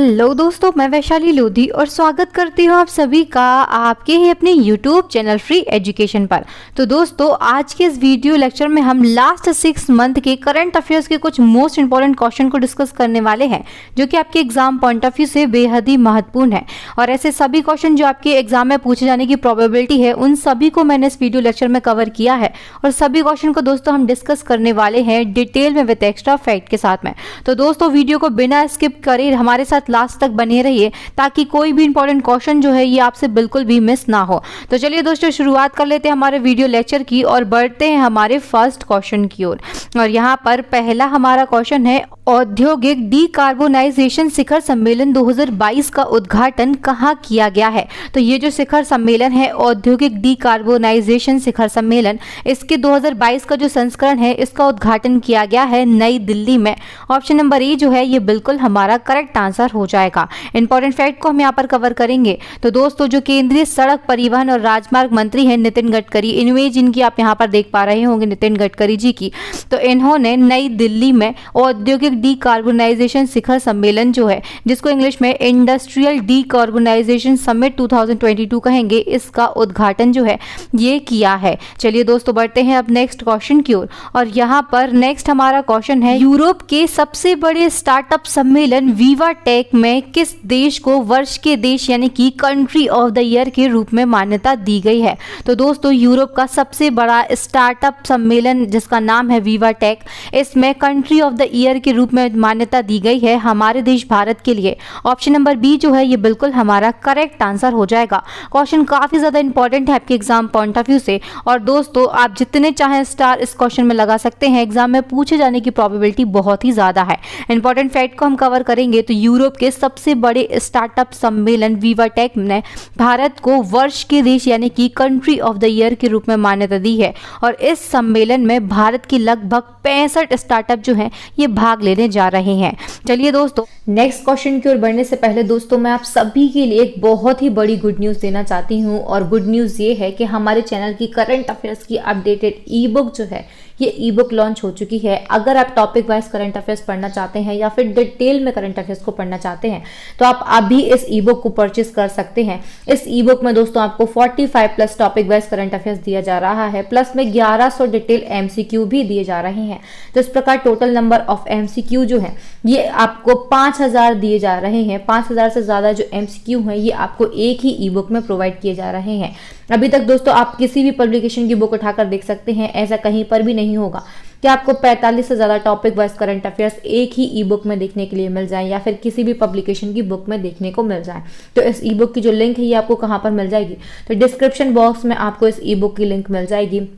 Hello दोस्तों, मैं वैशाली लोधी और स्वागत करती हूँ आप सभी का आपके ही अपने YouTube चैनल फ्री एजुकेशन पर। तो दोस्तों, आज के इस वीडियो लेक्चर में हम लास्ट 6 मंथ के करंट अफेयर्स के कुछ मोस्ट इंपॉर्टेंट क्वेश्चन को डिस्कस करने वाले हैं, जो कि आपके एग्जाम पॉइंट ऑफ व्यू से बेहद ही महत्वपूर्ण है। और ऐसे सभी क्वेश्चन जो आपके एग्जाम में पूछे जाने की प्रोबेबिलिटी है, उन सभी को मैंने इस वीडियो लेक्चर में कवर किया है और सभी क्वेश्चन को दोस्तों हम डिस्कस करने वाले हैं डिटेल में विद एक्स्ट्रा फैक्ट के साथ में। तो दोस्तों, वीडियो को बिना स्किप करे हमारे साथ लास्ट तक बने रहिए, ताकि कोई भी इंपॉर्टेंट क्वेश्चन जो है ये आपसे बिल्कुल भी मिस ना हो। तो चलिए दोस्तों, शुरुआत कर लेते हैं हमारे वीडियो लेक्चर की और बढ़ते हैं हमारे फर्स्ट क्वेश्चन की ओर। और यहाँ पर पहला हमारा क्वेश्चन है, औद्योगिक डीकार्बोनाइजेशन शिखर सम्मेलन 2022 का उद्घाटन कहाँ किया गया है? तो ये जो शिखर सम्मेलन है, औद्योगिक डीकार्बोनाइजेशन शिखर सम्मेलन, इसके 2022 का जो संस्करण है, इसका उद्घाटन किया गया है नई दिल्ली में। ऑप्शन नंबर ए जो है ये बिल्कुल हमारा करेक्ट आंसर हो जाएगा। इंपॉर्टेंट फैक्ट को हम यहाँ पर कवर करेंगे। तो दोस्तों, जो केंद्रीय सड़क परिवहन और राजमार्ग मंत्री हैं नितिन गडकरी, इमेज इनकी आप यहाँ पर देख पा रहे होंगे नितिन गडकरी जी की, तो इन्होंने नई दिल्ली में औद्योगिक डीकार्बोनाइजेशन शिखर सम्मेलन जो है, जिसको इंग्लिश में इंडस्ट्रियल डीकार्बोनाइजेशन समिट 2022 कहेंगे, इसका उद्घाटन जो है ये किया है। चलिए दोस्तों, बढ़ते हैं अब नेक्स्ट क्वेश्चन की ओर। और यहाँ पर नेक्स्ट हमारा क्वेश्चन है, यूरोप के सबसे बड़े स्टार्टअप सम्मेलन विवा टेक में किस देश को वर्ष के देश यानी कि कंट्री ऑफ द ईयर के रूप में मान्यता दी गई है? तो दोस्तों, यूरोप का सबसे बड़ा स्टार्टअप सम्मेलन जिसका नाम है विवा टेक, इसमें कंट्री ऑफ द ईयर के रूप में मान्यता दी गई है हमारे देश भारत के लिए। ऑप्शन नंबर बी जो है ये बिल्कुल हमारा करेक्ट आंसर हो जाएगा। क्वेश्चन काफी ज्यादा इंपॉर्टेंट है आपके एग्जाम पॉइंट ऑफ व्यू से, और दोस्तों आप जितने चाहें स्टार इस क्वेश्चन में लगा सकते हैं, एग्जाम में पूछे जाने की प्रोबेबिलिटी बहुत ही ज्यादा है। इंपॉर्टेंट फैक्ट को हम कवर करेंगे। तो यूरोप के सबसे बड़े स्टार्टअप सम्मेलन विवा टेक ने भारत को वर्ष के देश यानी कि कंट्री ऑफ द ईयर के रूप में मान्यता दी है, और इस सम्मेलन में भारत की लगभग 65 स्टार्टअप जो हैं ये भाग लेने जा रहे हैं। चलिए दोस्तों, नेक्स्ट क्वेश्चन की ओर बढ़ने से पहले दोस्तों, मैं आप सभी के लिए एक बहुत ही बड़ी गुड न्यूज़ देना चाहती हूँ, और गुड न्यूज़ ये है कि हमारे चैनल की करंट अफेयर्स की अपडेटेड ई बुक जो है ये ई बुक लॉन्च हो चुकी है। अगर आप टॉपिक वाइज करंट अफेयर्स पढ़ना चाहते हैं या फिर डिटेल में करंट अफेयर्स को पढ़ना चाहते हैं, तो आप अभी इस ई बुक को परचेस कर सकते हैं। इस ई बुक में दोस्तों आपको 45 plus topic wise current affairs दिया जा रहा है, प्लस में 1100 डिटेल एमसीक्यू भी दिए जा रहे हैं। तो इस प्रकार टोटल नंबर ऑफ एमसीक्यू जो है ये आपको 5000 दिए जा रहे हैं। 5000 से ज्यादा जो एमसीक्यू है ये आपको एक ही ई बुक में प्रोवाइड किए जा रहे हैं। अभी तक दोस्तों आप किसी भी पब्लिकेशन की बुक उठाकर देख सकते हैं, ऐसा कहीं पर भी नहीं होगा कि आपको 45 से ज्यादा टॉपिक वाइज करंट अफेयर्स एक ही ई बुक में देखने के लिए मिल जाए, या फिर किसी भी पब्लिकेशन की बुक में देखने को मिल जाए। तो इस ई बुक की जो लिंक है ये आपको कहाँ पर मिल जाएगी? तो डिस्क्रिप्शन बॉक्स में आपको इस ई बुक की लिंक मिल जाएगी।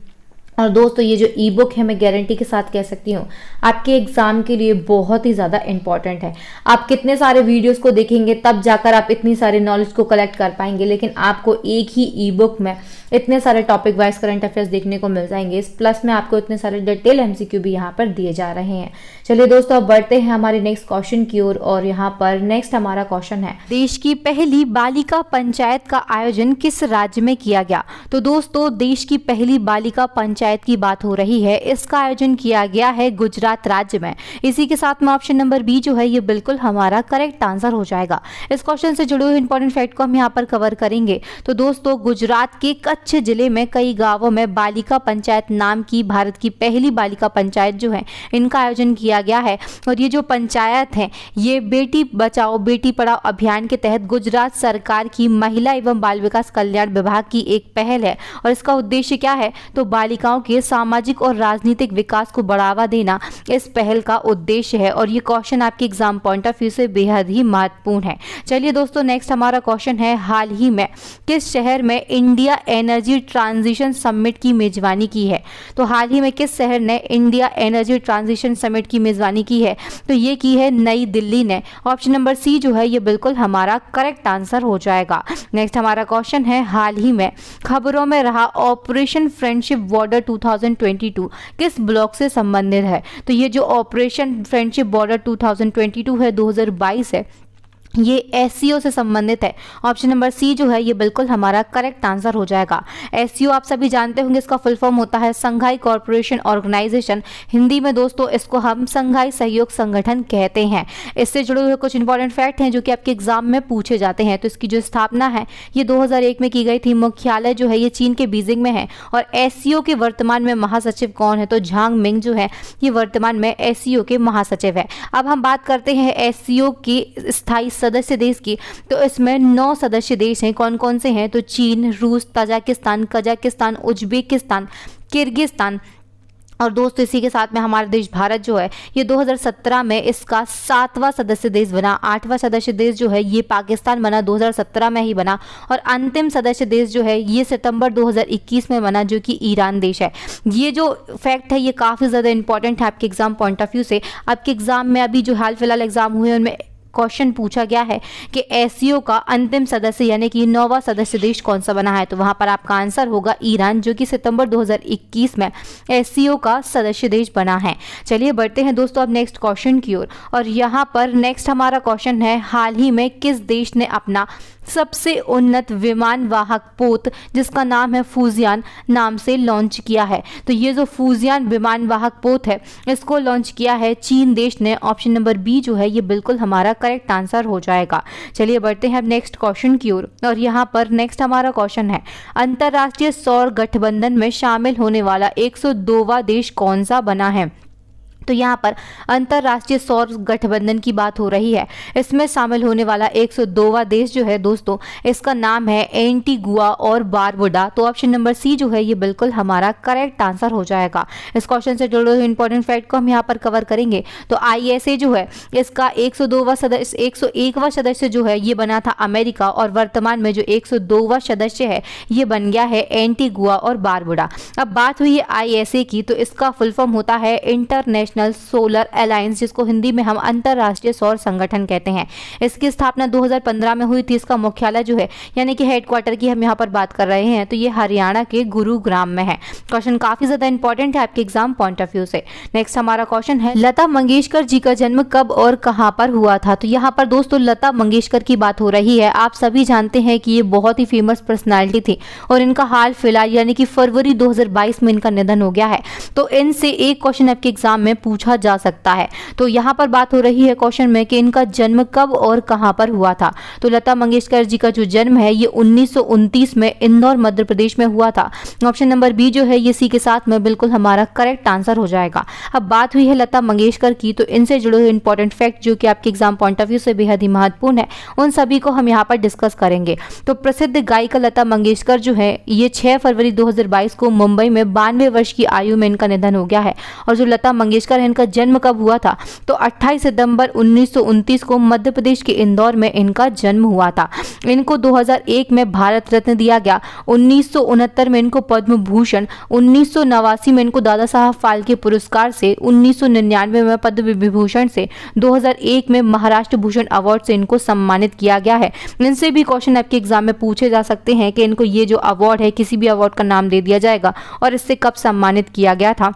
और दोस्तों, ये जो ई बुक है मैं गारंटी के साथ कह सकती हूँ आपके एग्जाम के लिए बहुत ही ज़्यादा इंपॉर्टेंट है। आप कितने सारे वीडियोस को देखेंगे तब जाकर आप इतनी सारी नॉलेज को कलेक्ट कर पाएंगे, लेकिन आपको एक ही ई बुक में इतने सारे टॉपिक वाइज करंट अफेयर्स देखने को मिल जाएंगे। इस प्लस में आपको इतने सारे डिटेल एमसीक्यू भी यहाँ पर दिए जा रहे हैं। चलिए दोस्तों, अब बढ़ते हैं हमारे नेक्स्ट क्वेश्चन की ओर। और यहाँ पर नेक्स्ट हमारा क्वेश्चन है, देश की पहली बालिका पंचायत का आयोजन किस राज्य में किया गया? तो दोस्तों, देश की पहली बालिका पंचायत की बात हो रही है, इसका आयोजन किया गया है गुजरात राज्य में। इसी के साथ में ऑप्शन नंबर बी जो है ये बिल्कुल हमारा करेक्ट आंसर हो जाएगा। इस क्वेश्चन से जुड़े हुए इंपॉर्टेंट फैक्ट को हम यहाँ पर कवर करेंगे। तो दोस्तों, गुजरात के कच्छ जिले में कई गांवों में बालिका पंचायत नाम की भारत की पहली बालिका पंचायत जो है इनका आयोजन किया गया है। और ये जो पंचायत है ये बेटी बचाओ बेटी पढ़ाओ अभियान के तहत गुजरात सरकार की महिला एवं बाल विकास कल्याण विभाग की एक पहल है। और इसका उद्देश्य क्या है? तो बालिकाओं के सामाजिक और राजनीतिक विकास को बढ़ावा देना इस पहल का उद्देश्य है। और ये क्वेश्चन आपके एग्जाम पॉइंट ऑफ व्यू से बेहद ही महत्वपूर्ण है। चलिए दोस्तों, नेक्स्ट हमारा क्वेश्चन है, हाल ही में किस शहर में इंडिया एनर्जी ट्रांजिशन समिट की मेजबानी की है? तो हाल ही में किस शहर ने इंडिया एनर्जी ट्रांजिशन समिट की मेजबानी की है? तो ये की है नई दिल्ली ने। ऑप्शन नंबर सी जो है ये बिल्कुल हमारा करेक्ट आंसर हो जाएगा। नेक्स्ट हमारा क्वेश्चन है, हाल ही में खबरों में रहा ऑपरेशन फ्रेंडशिप बॉर्डर 2022 किस ब्लॉक से संबंधित है? तो ये जो ऑपरेशन फ्रेंडशिप बॉर्डर 2022 है 2022 है, ये एससीओ से संबंधित है। ऑप्शन नंबर सी जो है ये बिल्कुल हमारा करेक्ट आंसर हो जाएगा। एससीओ आप सभी जानते होंगे, इसका फुल फॉर्म होता है संघाई कॉर्पोरेशन ऑर्गेनाइजेशन। हिंदी में दोस्तों इसको हम संघाई सहयोग संगठन कहते हैं। इससे जुड़े हुए कुछ इंपॉर्टेंट फैक्ट हैं जो कि आपके एग्जाम में पूछे जाते हैं। तो इसकी जो स्थापना है ये 2001 में की गई थी। मुख्यालय जो है ये चीन के बीजिंग में है। और एससीओ के वर्तमान में महासचिव कौन है? तो झांग मिंग जो है ये वर्तमान में एससीओ के महासचिव है। अब हम बात करते हैं एससीओ की स्थायी सदस्य देश की। तो इसमें 9 सदस्य देश हैं। कौन कौन से हैं? तो चीन, रूस, ताजिकिस्तान, कजाकिस्तान, उज्बेकिस्तान, किर्गिस्तान। और दोस्तों इसी के साथ में हमारा देश भारत जो है ये 2017 में इसका 7वां सदस्य देश बना। 8वां सदस्य देश जो है ये पाकिस्तान बना, 2017 में ही बना। और अंतिम सदस्य देश जो है ये सितंबर 2021 में बना, जो कि ईरान देश है। ये जो फैक्ट है ये काफ़ी ज़्यादा इंपॉर्टेंट है आपके एग्जाम पॉइंट ऑफ व्यू से। आपके एग्जाम में अभी जो हाल फिलहाल एग्जाम हुए हैं उनमें क्वेश्चन पूछा गया है कि एससीओ का अंतिम सदस्य यानी कि 9वां सदस्य देश कौन सा बना है। तो वहां पर आपका आंसर होगा ईरान, जो कि सितंबर 2021 में एससीओ का सदस्य देश बना है। चलिए बढ़ते हैं दोस्तों अब नेक्स्ट क्वेश्चन की ओर। और यहाँ पर नेक्स्ट हमारा क्वेश्चन है, हाल ही में किस देश ने अपना सबसे उन्नत विमान वाहक पोत जिसका नाम है फूजियान नाम से लॉन्च किया है? तो ये जो फूजियान विमान वाहक पोत है इसको लॉन्च किया है चीन देश ने। ऑप्शन नंबर बी जो है ये बिल्कुल हमारा करेक्ट आंसर हो जाएगा। चलिए बढ़ते हैं अब नेक्स्ट क्वेश्चन की ओर। और यहाँ पर नेक्स्ट हमारा क्वेश्चन है, अंतर्राष्ट्रीय सौर गठबंधन में शामिल होने वाला 102वां देश कौन सा बना है? तो यहाँ पर अंतर्राष्ट्रीय सौर गठबंधन की बात हो रही है। इसमें शामिल होने वाला 102वां देश जो है दोस्तों इसका नाम है एंटीगुआ और बारबुडा। तो ऑप्शन नंबर सी जो है ये बिल्कुल हमारा करेक्ट आंसर हो जाएगा। इस क्वेश्चन से जुड़े हुए इंपॉर्टेंट फैक्ट को हम यहाँ पर कवर करेंगे। तो आईएसए जो है इसका 101वां सदस्य जो है ये बना था अमेरिका, और वर्तमान में जो 102वां सदस्य है ये बन गया है एंटीगुआ और बारबुडा। अब बात हुई है आईएसए की, तो इसका फुल फॉर्म होता है इंटरनेशनल सोलर अलायंस, जिसको हिंदी में हम अंतरराष्ट्रीय सौर संगठन कहते हैं। इसकी स्थापना 2015 में हुई थी। इसका मुख्यालय जो है यानी कि हेडक्वार्टर की हम यहाँ पर बात कर रहे हैं तो ये हरियाणा के गुरुग्राम में है। क्वेश्चन काफी ज्यादा इंपॉर्टेंट है आपके एग्जाम पॉइंट ऑफ व्यू से। नेक्स्ट हमारा क्वेश्चन है, लता मंगेशकर जी का जन्म कब और कहां पर हुआ था? तो यहाँ पर दोस्तों लता मंगेशकर की बात हो रही है। आप सभी जानते हैं कि ये बहुत ही फेमस पर्सनैलिटी थी और इनका हाल फिलहाल यानी कि फरवरी 2022 में इनका निधन हो गया है। तो इनसे एक क्वेश्चन आपके एग्जाम में पूछा जा सकता है। तो यहाँ पर बात हो रही है क्वेश्चन में कि इनका जन्म कब और कहां पर हुआ था। तो लता मंगेशकर जी का जो जन्म है ये 1929 में इंदौर मध्य प्रदेश में हुआ था। ऑप्शन नंबर बी जो है ये सी के साथ में बिल्कुल हमारा करेक्ट आंसर हो जाएगा। अब बात हुई है लता मंगेशकर की, तो इनसे जुड़े हुए इंपॉर्टेंट फैक्ट जो कि आपके एग्जाम पॉइंट ऑफ व्यू से बेहद ही महत्वपूर्ण है उन सभी को हम यहाँ पर डिस्कस करेंगे। तो प्रसिद्ध गायिका लता मंगेशकर जो है ये 6 फरवरी 2022 को मुंबई में 92 वर्ष की आयु में इनका निधन हो गया है। और जो लता मंगेशकर है इनका जन्म कब हुआ था? तो 28 सितंबर 1929 को मध्य प्रदेश के इंदौर में इनका जन्म हुआ था। इनको 2001 में भारत रत्न दिया गया, 1969 में इनको पद्म भूषण, 1989 में इनको दादा साहब फाल्के पुरस्कार से, 1999 में पद्म विभूषण से, 2001 में महाराष्ट्र भूषण अवार्ड से इनको सम्मानित किया गया है। इनसे भी क्वेश्चन आपके एग्जाम में पूछे जा सकते हैं कि इनको ये जो अवार्ड है किसी भी अवार्ड का नाम दे दिया जाएगा और इससे कब सम्मानित किया गया था।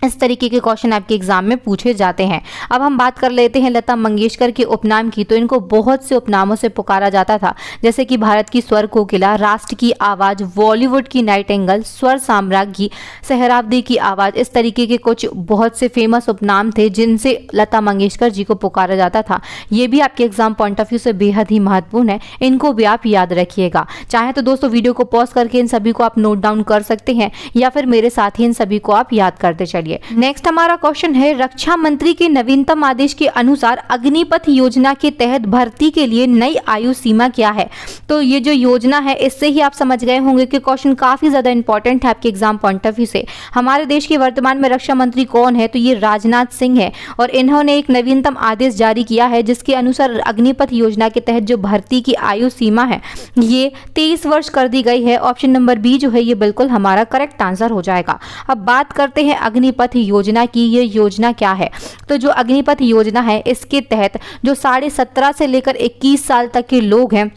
इस तरीके के क्वेश्चन आपके एग्जाम में पूछे जाते हैं। अब हम बात कर लेते हैं लता मंगेशकर के उपनाम की। तो इनको बहुत से उपनामों से पुकारा जाता था, जैसे कि भारत की स्वर कोकिला, राष्ट्र की आवाज, बॉलीवुड की नाइटिंगेल, स्वर साम्राज्ञी, सहराब्दी की आवाज। इस तरीके के कुछ बहुत से फेमस उपनाम थे जिनसे लता मंगेशकर जी को पुकारा जाता था। ये भी आपके एग्जाम पॉइंट ऑफ व्यू से बेहद ही महत्वपूर्ण है, इनको भी आप याद रखिएगा। चाहे तो दोस्तों वीडियो को पॉज करके इन सभी को आप नोट डाउन कर सकते हैं या फिर मेरे साथ ही इन सभी को आप याद करते चलिए। नेक्स्ट हमारा क्वेश्चन है, रक्षा मंत्री के नवीनतम आदेश के अनुसार अग्निपथ योजना के तहत भर्ती के लिए नई आयु सीमा क्या है? तो ये जो योजना है इससे ही आप समझ गए होंगे कि क्वेश्चन काफी ज्यादा इंपॉर्टेंट है आपके एग्जाम पॉइंट ऑफ व्यू से। हमारे देश के वर्तमान में रक्षा मंत्री कौन है? तो ये राजनाथ सिंह है और इन्होंने एक नवीनतम आदेश जारी किया है जिसके अनुसार अग्निपथ योजना के तहत जो भर्ती की आयु सीमा है ये 23 वर्ष कर दी गई है। ऑप्शन नंबर बी जो है ये बिल्कुल हमारा करेक्ट आंसर हो जाएगा। अब बात करते हैं अग्निपथ योजना की। ये योजना क्या है? तो जो अग्निपथ योजना है इसके तहत जो 17.5 से लेकर 21 साल तक के लोग हैं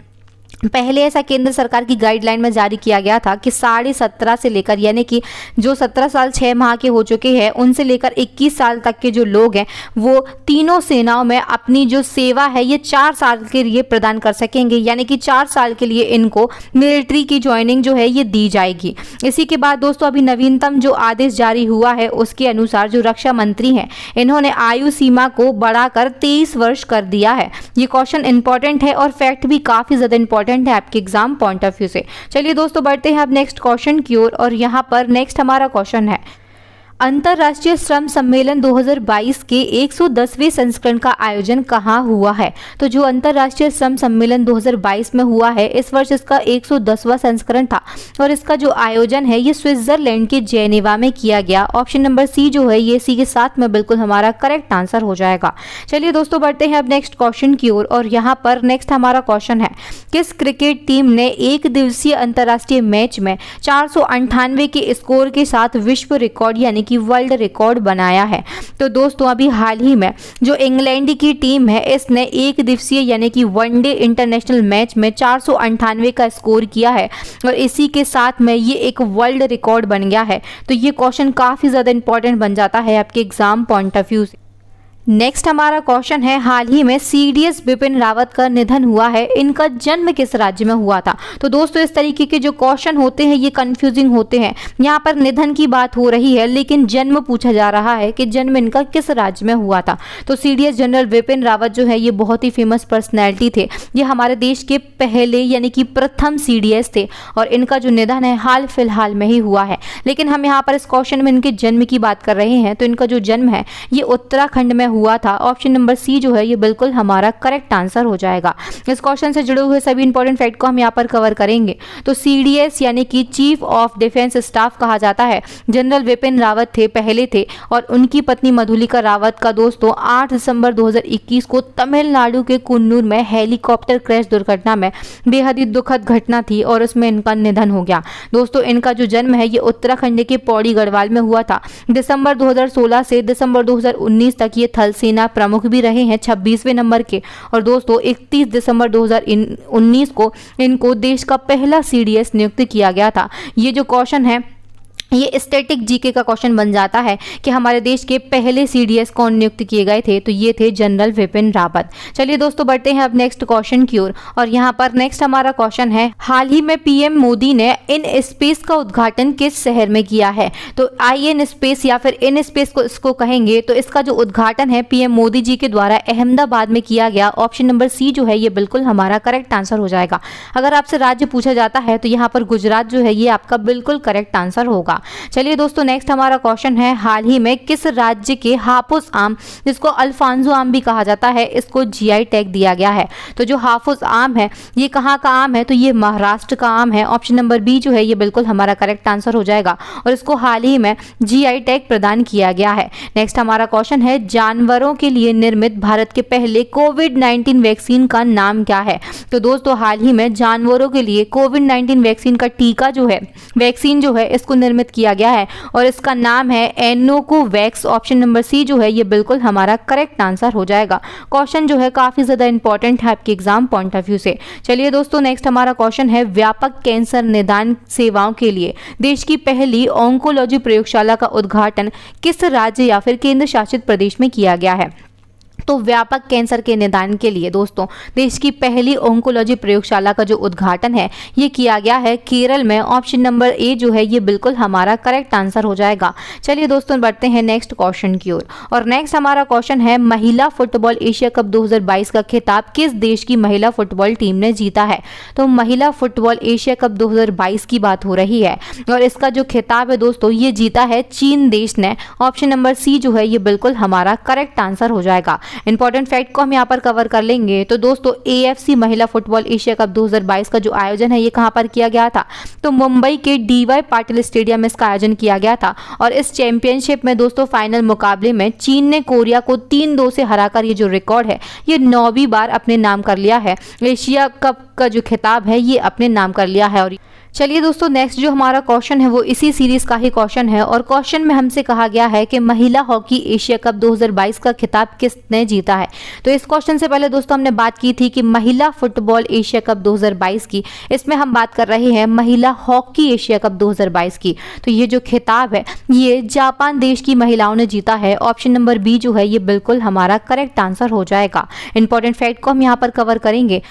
पहले ऐसा केंद्र सरकार की गाइडलाइन में जारी किया गया था कि 17.5 से लेकर, यानी कि जो 17 साल 6 माह के हो चुके हैं उनसे लेकर 21 साल तक के जो लोग हैं वो तीनों सेनाओं में अपनी जो सेवा है ये 4 साल के लिए प्रदान कर सकेंगे, यानी कि 4 साल के लिए इनको मिलिट्री की ज्वाइनिंग जो है ये दी जाएगी। इसी के बाद दोस्तों अभी नवीनतम जो आदेश जारी हुआ है उसके अनुसार जो रक्षा मंत्री हैं इन्होंने आयु सीमा को बढ़ाकर 23 वर्ष कर दिया है। ये क्वेश्चन इंपॉर्टेंट है और फैक्ट भी काफी ज्यादा इंपॉर्टेंट है आपके एग्जाम पॉइंट ऑफ व्यू से। चलिए दोस्तों बढ़ते हैं अब नेक्स्ट क्वेश्चन की ओर, और यहाँ पर नेक्स्ट हमारा क्वेश्चन है, अंतर्राष्ट्रीय श्रम सम्मेलन 2022 के 110वें संस्करण का आयोजन कहाँ हुआ है? तो जो अंतर्राष्ट्रीय श्रम सम्मेलन 2022 में हुआ है इस वर्ष इसका 110वां संस्करण था और इसका जो आयोजन है ये स्विट्जरलैंड के जेनेवा में किया गया। ऑप्शन नंबर सी जो है ये सी के साथ में बिल्कुल हमारा करेक्ट आंसर हो जाएगा। चलिए दोस्तों बढ़ते हैं अब नेक्स्ट क्वेश्चन की ओर, और यहाँ पर नेक्स्ट हमारा क्वेश्चन है, किस क्रिकेट टीम ने एक दिवसीय अंतर्राष्ट्रीय मैच में 498 के स्कोर के साथ विश्व रिकॉर्ड यानी कि वर्ल्ड रिकॉर्ड बनाया है? तो दोस्तों अभी हाल ही में जो इंग्लैंड की टीम है इसने एक दिवसीय यानी कि वनडे इंटरनेशनल मैच में 498 का स्कोर किया है और इसी के साथ में ये एक वर्ल्ड रिकॉर्ड बन गया है। तो ये क्वेश्चन काफी ज्यादा इंपॉर्टेंट बन जाता है आपके एग्जाम पॉइंट ऑफ व्यू से। नेक्स्ट हमारा क्वेश्चन है, हाल ही में सीडीएस बिपिन रावत का निधन हुआ है, इनका जन्म किस राज्य में हुआ था? तो दोस्तों इस तरीके के जो क्वेश्चन होते हैं ये कंफ्यूजिंग होते हैं। यहाँ पर निधन की बात हो रही है लेकिन जन्म पूछा जा रहा है कि जन्म इनका किस राज्य में हुआ था। तो सीडीएस जनरल बिपिन रावत जो है ये बहुत ही फेमस पर्सनैलिटी थे, ये हमारे देश के पहले यानी कि प्रथम सीडीएस थे और इनका जो निधन है हाल फिलहाल में ही हुआ है। लेकिन हम यहाँ पर इस क्वेश्चन में इनके जन्म की बात कर रहे हैं, तो इनका जो जन्म है ये उत्तराखंड में हुआ था। ऑप्शन नंबर सी जो है ये बिल्कुल हमारा करेक्ट आंसर हो जाएगा। इस क्वेश्चन से जुड़े हुए सभी इंपॉर्टेंट फैक्ट को हम यहाँ पर कवर करेंगे। तो सीडीएस यानी कि चीफ ऑफ डिफेंस स्टाफ कहा जाता है, जनरल विपिन रावत थे पहले थे और उनकी पत्नी मधुलिका रावत का दोस्तों 8 दिसंबर 2021 को तमिलनाडु के कुन्नूर में हेलीकॉप्टर क्रैश दुर्घटना में बेहद ही दुखद घटना थी और उसमें इनका निधन हो गया। दोस्तों इनका जो जन्म है ये उत्तराखंड के पौड़ी गढ़वाल में हुआ था। दिसंबर 2016 से दिसंबर 2019 तक ये थल सेना प्रमुख भी रहे हैं 26वें नंबर के, और दोस्तों 31 दिसंबर 2019 को इनको देश का पहला सीडीएस नियुक्त किया गया था। ये जो क्वेश्चन है ये स्टैटिक जीके का क्वेश्चन बन जाता है कि हमारे देश के पहले सीडीएस कौन नियुक्त किए गए थे, तो ये थे जनरल विपिन रावत। चलिए दोस्तों बढ़ते हैं अब नेक्स्ट क्वेश्चन की ओर, और यहाँ पर नेक्स्ट हमारा क्वेश्चन है, हाल ही में पीएम मोदी ने इन स्पेस का उद्घाटन किस शहर में किया है? तो आई एन स्पेस या फिर इन स्पेस को इसको कहेंगे, तो इसका जो उद्घाटन है पीएम मोदी जी के द्वारा अहमदाबाद में किया गया। ऑप्शन नंबर सी जो है ये बिल्कुल हमारा करेक्ट आंसर हो जाएगा। अगर आपसे राज्य पूछा जाता है तो यहाँ पर गुजरात जो है ये आपका बिल्कुल करेक्ट आंसर होगा। चलिए दोस्तों नेक्स्ट हमारा क्वेश्चन है, हाल ही में किस राज्य के हापुस आम, जिसको अल्फांसो आम भी कहा जाता है, इसको जीआई टैग दिया गया है? तो जो हापुस आम है ये कहाँ का आम है? तो ये महाराष्ट्र का आम है। ऑप्शन नंबर बी जो है ये बिल्कुल हमारा करेक्ट आंसर हो जाएगा और इसको हाल ही में जीआई टैग प्रदान किया गया है। नेक्स्ट हमारा क्वेश्चन है, जानवरों के लिए निर्मित भारत के पहले कोविड-19 वैक्सीन का नाम क्या है? तो दोस्तों हाल ही में जानवरों के लिए कोविड-19 वैक्सीन का टीका जो है, वैक्सीन जो है इसको निर्मित किया गया है और इसका नाम है एनोकोवैक्स। ऑप्शन नंबर सी जो है ये बिल्कुल हमारा करेक्ट आंसर हो जाएगा। क्वेश्चन जो है काफी ज्यादा इंपॉर्टेंट है आपके एग्जाम पॉइंट ऑफ व्यू से। चलिए दोस्तों नेक्स्ट हमारा क्वेश्चन है, व्यापक कैंसर निदान सेवाओं के लिए देश की पहली ऑन्कोलॉजी प्रयोगशाला का उद्घाटन किस राज्य या फिर केंद्र शासित प्रदेश में किया गया है? तो व्यापक कैंसर के निदान के लिए दोस्तों देश की पहली ऑन्कोलॉजी प्रयोगशाला का जो उद्घाटन है ये किया गया है केरल में। ऑप्शन नंबर ए जो है ये बिल्कुल हमारा करेक्ट आंसर हो जाएगा। चलिए दोस्तों बढ़ते हैं नेक्स्ट क्वेश्चन की ओर, और नेक्स्ट हमारा क्वेश्चन है, महिला फुटबॉल एशिया कप 2022 का खिताब किस देश की महिला फुटबॉल टीम ने जीता है? तो महिला फुटबॉल एशिया कप 2022 की बात हो रही है और इसका जो खिताब है दोस्तों ये जीता है चीन देश ने। ऑप्शन नंबर सी जो है ये बिल्कुल हमारा करेक्ट आंसर हो जाएगा। इंपॉर्टेंट फैक्ट को हम यहाँ पर कवर कर लेंगे। तो दोस्तों एएफसी महिला फुटबॉल एशिया कप 2022 का जो आयोजन है ये कहाँ पर किया गया था? तो मुंबई के डीवाई पाटिल स्टेडियम में इसका आयोजन किया गया था और इस चैंपियनशिप में दोस्तों फाइनल मुकाबले में चीन ने कोरिया को 3-2 से हराकर ये जो रिकॉर्ड है ये 9वीं बार अपने नाम कर लिया है। एशिया कप का जो खिताब है ये अपने नाम कर लिया है। और चलिए दोस्तों, नेक्स्ट जो हमारा क्वेश्चन है वो इसी सीरीज का ही क्वेश्चन है और क्वेश्चन में हमसे कहा गया है कि महिला हॉकी एशिया कप 2022 का खिताब किसने जीता है। तो इस क्वेश्चन से पहले दोस्तों हमने बात की थी कि महिला फुटबॉल एशिया कप 2022 की, इसमें हम बात कर रहे हैं महिला हॉकी एशिया कप 2022 की। तो ये जो खिताब है ये जापान देश की महिलाओं ने जीता है। ऑप्शन नंबर बी जो है ये बिल्कुल हमारा करेक्ट आंसर हो जाएगा। इंपॉर्टेंट फैक्ट को हम यहाँ पर कवर करेंगे।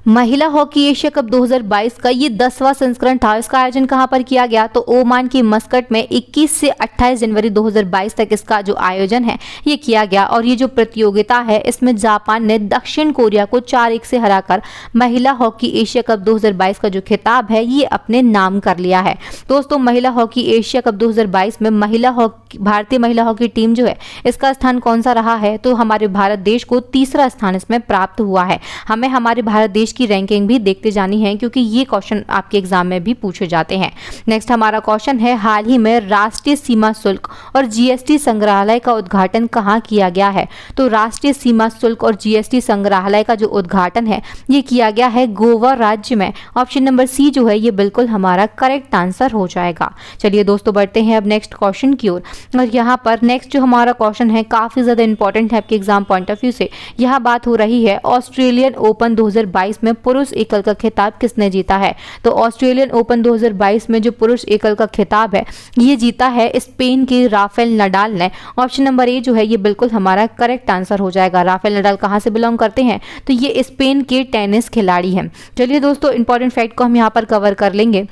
महिला हॉकी एशिया कप 2022 का ये 10वां संस्करण था। इसका आयोजन कहां पर किया गया, तो ओमान की मस्कट में 21 से 28 जनवरी 2022 तक इसका जो आयोजन है ये किया गया। और ये जो प्रतियोगिता है इसमें जापान ने दक्षिण कोरिया को 4-1 से हराकर महिला हॉकी एशिया कप 2022 का जो खिताब है ये अपने नाम कर लिया है। दोस्तों, महिला हॉकी एशिया कप 2022 में भारतीय महिला हॉकी टीम जो है इसका स्थान कौन सा रहा है, तो हमारे भारत देश को तीसरा स्थान इसमें प्राप्त हुआ है। हमें हमारे भारत देश की रैंकिंग भी देखते जानी है क्योंकि ये क्वेश्चन आपके एग्जाम में भी पूछे जाते हैं। नेक्स्ट हमारा क्वेश्चन है, हाल ही में राष्ट्रीय सीमा शुल्क और जीएसटी संग्रहालय का उद्घाटन कहाँ किया गया है। तो राष्ट्रीय सीमा शुल्क और जीएसटी संग्रहालय का जो उद्घाटन है ये किया गया है गोवा राज्य में। ऑप्शन नंबर सी जो है ये बिल्कुल हमारा करेक्ट आंसर हो जाएगा। चलिए दोस्तों, बढ़ते हैं अब नेक्स्ट क्वेश्चन की ओर। और यहाँ पर नेक्स्ट जो हमारा क्वेश्चन है काफी ज्यादा इंपॉर्टेंट है आपके एग्जाम पॉइंट ऑफ व्यू से। यहाँ बात हो रही है ऑस्ट्रेलियन ओपन 2022 में पुरुष एकल का खिताब किसने जीता है। तो ऑस्ट्रेलियन ओपन 2022 में जो पुरुष एकल का खिताब है ये जीता है स्पेन के राफेल नडाल ने। ऑप्शन नंबर ए जो है ये बिल्कुल हमारा करेक्ट आंसर हो जाएगा। राफेल नडाल कहां से बिलोंग करते हैं, तो ये स्पेन के टेनिस खिलाड़ी हैं। चलिए दोस्तों, इंपॉर्टेंट फैक्ट को हम यहाँ पर कवर कर लेंगे।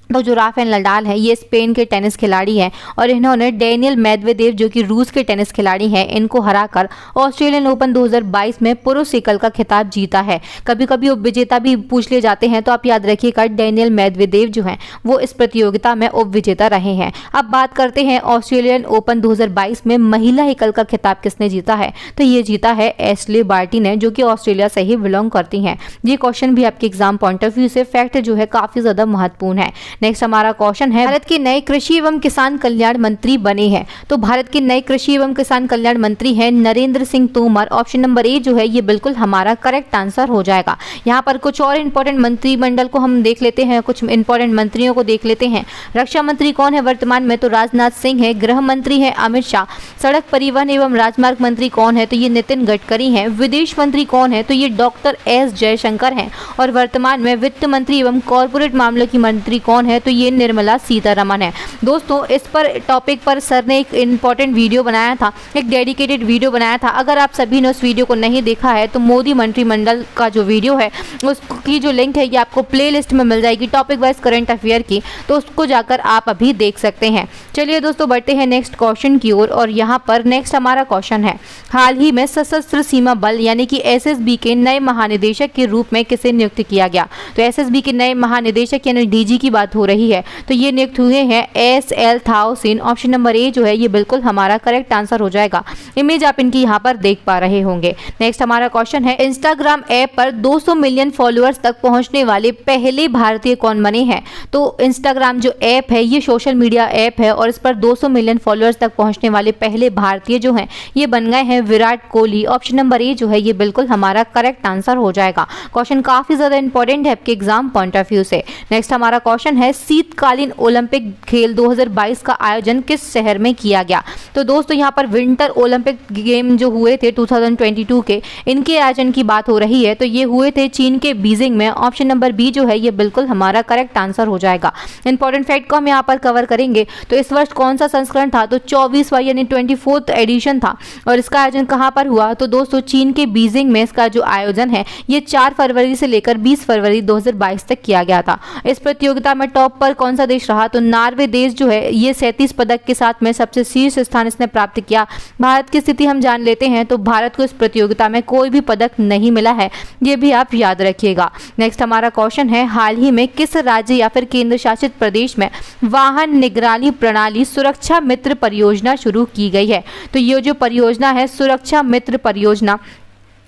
तो जो राफेल नडाल है ये स्पेन के टेनिस खिलाड़ी हैं और इन्होंने डेनियल मेदवेदेव जो कि रूस के टेनिस खिलाड़ी हैं इनको हराकर ऑस्ट्रेलियन ओपन 2022 में पुरुष एकल का खिताब जीता है। कभी कभी उप विजेता भी पूछ लिए जाते हैं, तो आप याद रखिएगा डेनियल मेदवेदेव जो हैं वो इस प्रतियोगिता में उप विजेता रहे हैं। अब बात करते हैं ऑस्ट्रेलियन ओपन 2022 में महिला एकल का खिताब किसने जीता है। तो ये जीता है एशले बार्टी ने, जो कि ऑस्ट्रेलिया से ही बिलोंग करती हैं। ये क्वेश्चन भी आपके एग्जाम पॉइंट ऑफ व्यू से फैक्ट जो है काफी ज्यादा महत्वपूर्ण है। नेक्स्ट हमारा क्वेश्चन है, भारत के नए कृषि एवं किसान कल्याण मंत्री बने हैं। तो भारत के नए कृषि एवं किसान कल्याण मंत्री हैं Narendra Singh Tomar. Option number A जो है ये बिल्कुल हमारा करेक्ट आंसर हो जाएगा। यहाँ पर कुछ और इंपॉर्टेंट मंत्रिमंडल को हम देख लेते हैं, कुछ इंपॉर्टेंट मंत्रियों को देख लेते हैं। रक्षा मंत्री कौन है वर्तमान में, तो राजनाथ सिंह है। गृह मंत्री है अमित शाह। सड़क परिवहन एवं राजमार्ग मंत्री कौन है, तो ये नितिन गडकरी हैं। विदेश मंत्री कौन है, तो ये डॉक्टर एस जयशंकर हैं। और वर्तमान में वित्त मंत्री एवं कॉर्पोरेट मामलों की मंत्री कौन है, तो ये निर्मला सीतारमण है। दोस्तों, इस पर टॉपिक पर सर ने एक इंपॉर्टेंट वीडियो बनाया था, एक डेडिकेटेड वीडियो बनाया था। अगर आप सभी ने उस वीडियो को नहीं देखा है तो मोदी मंत्रिमंडल का जो वीडियो है उसकी जो लिंक है ये आपको प्लेलिस्ट में मिल जाएगी टॉपिक वाइज करंट अफेयर की, तो उसको जाकर आप अभी देख सकते हैं। चलिए दोस्तों, बढ़ते हैं नेक्स्ट क्वेश्चन की ओर। और यहाँ पर नेक्स्ट हमारा क्वेश्चन है, हाल ही में सशस्त्र सीमा बल यानी कि एसएसबी के नए महानिदेशक के रूप में किसे नियुक्त किया गया। तो एसएसबी के नए महानिदेशक यानी डीजी की बात हो रही है, तो ये नियुक्त हुए हैं एसएल थाउसिन। ऑप्शन नंबर ए जो है ये बिल्कुल हमारा करेक्ट आंसर हो जाएगा। इमेज आप इनकी यहाँ पर देख पा रहे होंगे। नेक्स्ट हमारा क्वेश्चन है, इंस्टाग्राम ऐप पर 200 मिलियन फॉलोअर्स तक पहुंचने वाले पहले भारतीय कौन बने हैं। तो इंस्टाग्राम जो ऐप है ये सोशल मीडिया ऐप है और इस पर 200 मिलियन फॉलोअर्स तक पहुंचने वाले पहले भारतीय जो हैं ये बन गए हैं Virat Kohli. Option number A जो है ये बिल्कुल हमारा करेक्ट आंसर हो जाएगा। क्वेश्चन काफी ज्यादा इंपॉर्टेंट है आपके एग्जाम पॉइंट ऑफ व्यू से। नेक्स्ट हमारा क्वेश्चन है, शीतकालीन ओलंपिक खेल 2022 का आयोजन किस शहर में किया गया। तो दोस्तों, यहाँ पर विंटर ओलंपिक गेम जो हुए थे 2022 के, इनके आयोजन की बात हो रही है। तो ये हुए थे चीन के बीजिंग में। ऑप्शन नंबर बी जो है ये बिल्कुल हमारा करेक्ट आंसर हो जाएगा। इंपॉर्टेंट फैक्ट को हम यहाँ पर कवर करेंगे। तो इस वर्ष कौन सा संस्करण था, तो 24वां यानी 24th एडिशन था। और इसका आयोजन कहाँ पर हुआ, तो दोस्तों चीन के बीजिंग में इसका जो आयोजन है ये 4 फरवरी से लेकर 20 फरवरी 2022 तक किया गया था। इस प्रतियोगिता में टॉप पर कौन सा देश रहा, तो नॉर्वे देश जो है ये 37 पदक के साथ में सबसे शीर्ष स्थान इसने प्राप्त किया। भारत की स्थिति हम जान लेते हैं, तो भारत को इस प्रतियोगिता में कोई भी पदक नहीं मिला है, ये भी आप याद रखिएगा। नेक्स्ट हमारा क्वेश्चन है, हाल ही में किस राज्य या फिर केंद्र शासित प्रदेश में वाहन निगरानी प्रणाली सुरक्षा मित्र परियोजना शुरू की गई है। तो ये जो परियोजना है सुरक्षा मित्र परियोजना,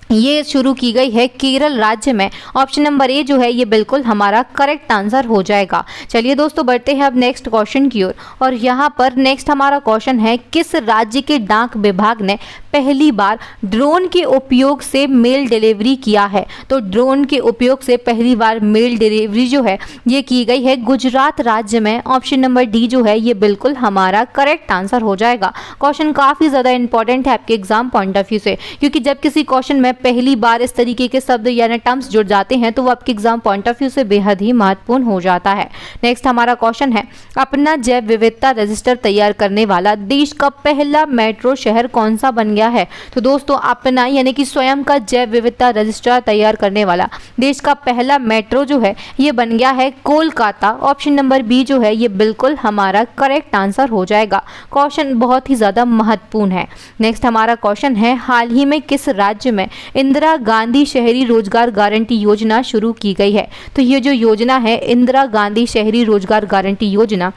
ये शुरू की गई है केरल राज्य में। ऑप्शन नंबर ए जो है ये बिल्कुल हमारा करेक्ट आंसर हो जाएगा। चलिए दोस्तों बढ़ते हैं अब नेक्स्ट क्वेश्चन की ओर, और यहाँ पर नेक्स्ट हमारा क्वेश्चन है, किस राज्य के डाक विभाग ने पहली बार ड्रोन के उपयोग से मेल डिलीवरी किया है? तो ड्रोन के उपयोग से पहली बार मेल डिलीवरी जो है ये की गई है गुजरात राज्य में। ऑप्शन नंबर डी जो है ये बिल्कुल हमारा करेक्ट आंसर हो जाएगा। क्वेश्चन काफ़ी ज़्यादा इंपॉर्टेंट है आपके एग्जाम पॉइंट ऑफ व्यू से, क्योंकि जब किसी क्वेश्चन में पहली बार इस तरीके के शब्द यानी टर्म्स जुड़ जाते हैं तो वो आपके एग्जाम पॉइंट ऑफ व्यू से बेहद ही महत्वपूर्ण हो जाता है। नेक्स्ट हमारा क्वेश्चन है, अपना जैव विविधता रजिस्टर तैयार करने वाला देश का पहला मेट्रो शहर कौन सा बन गया है? तो दोस्तों अपना यानी कि स्वयं का जैव विविधता रजिस्टर तैयार करने वाला देश का पहला मेट्रो जो है ये बन गया है कोलकाता। ऑप्शन नंबर बी जो है ये बिल्कुल हमारा करेक्ट आंसर हो जाएगा। क्वेश्चन बहुत ही ज़्यादा महत्वपूर्ण है। नेक्स्ट हमारा क्वेश्चन है, हाल ही में किस राज्य में इंदिरा गांधी शहरी रोजगार गारंटी योजना शुरू की गई है? तो ये जो योजना है इंदिरा गांधी शहरी रोजगार गारंटी योजना,